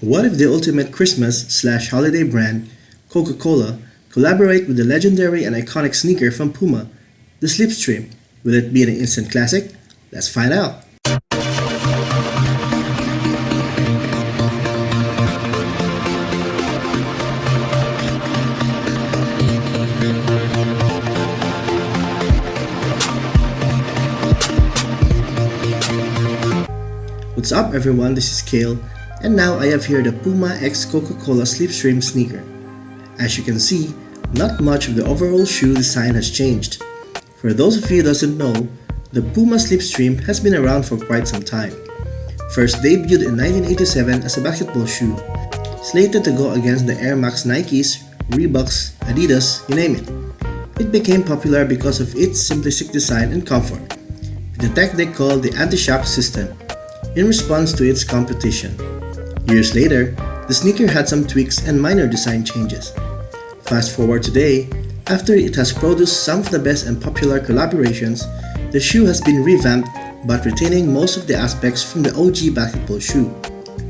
What if the ultimate Christmas/holiday brand, Coca-Cola, collaborate with the legendary and iconic sneaker from Puma, the Slipstream? Will it be an instant classic? Let's find out! What's up everyone, this is Kale, and now I have here the Puma x Coca-Cola Slipstream sneaker. As you can see, not much of the overall shoe design has changed. For those of you who doesn't know, the Puma Slipstream has been around for quite some time. First debuted in 1987 as a basketball shoe, slated to go against the Air Max Nikes, Reeboks, Adidas, you name it. It became popular because of its simplistic design and comfort, with the tech they call the anti-shock system, in response to its competition. Years later, the sneaker had some tweaks and minor design changes. Fast forward today, after it has produced some of the best and popular collaborations, the shoe has been revamped but retaining most of the aspects from the OG basketball shoe.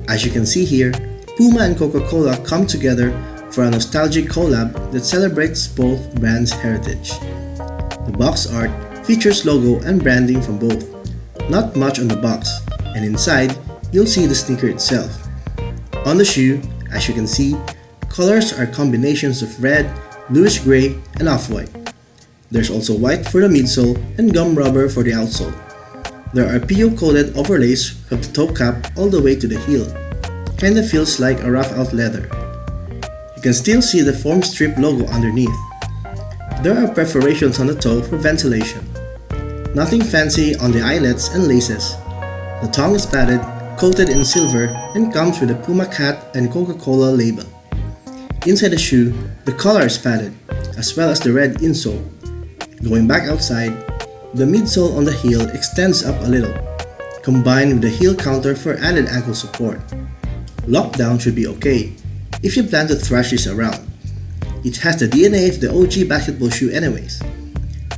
As you can see here, Puma and Coca-Cola come together for a nostalgic collab that celebrates both brands' heritage. The box art features logo and branding from both. Not much on the box, and inside, you'll see the sneaker itself. On the shoe, as you can see, colors are combinations of red, bluish gray, and off-white. There's also white for the midsole and gum rubber for the outsole. There are PU-coated overlays from the toe cap all the way to the heel. Kinda feels like a rough-out leather. You can still see the foam strip logo underneath. There are perforations on the toe for ventilation. Nothing fancy on the eyelets and laces. The tongue is padded, coated in silver, and comes with a Puma cat and Coca-Cola label. Inside the shoe, the collar is padded, as well as the red insole. Going back outside, the midsole on the heel extends up a little, combined with the heel counter for added ankle support. Lockdown should be okay, if you plan to thrash this around. It has the DNA of the OG basketball shoe anyways.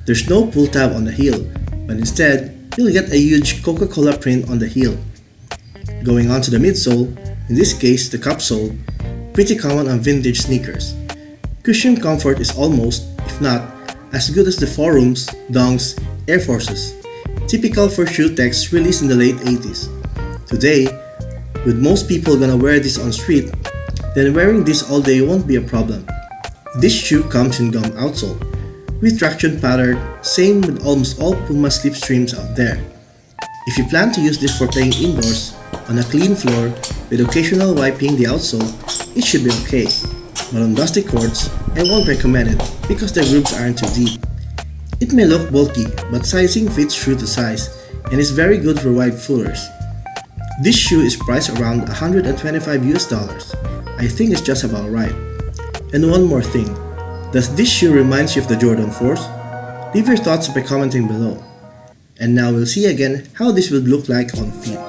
There's no pull tab on the heel, but instead, you'll get a huge Coca-Cola print on the heel. Going on to the midsole, in this case the cup sole, pretty common on vintage sneakers. Cushion comfort is almost, if not, as good as the Forums, Dunks, Air Forces, typical for shoe techs released in the late 80s. Today, with most people gonna wear this on street, then wearing this all day won't be a problem. This shoe comes in gum outsole, with traction pattern, same with almost all Puma Slipstreams out there. If you plan to use this for playing indoors, on a clean floor, with occasional wiping the outsole, it should be okay. But on dusty courts, I won't recommend it because the grooves aren't too deep. It may look bulky, but sizing fits true to size, and is very good for wide footers. This shoe is priced around $125 US. I think it's just about right. And one more thing. Does this shoe remind you of the Jordan 4s? Leave your thoughts by commenting below. And now we'll see again how this would look like on feet.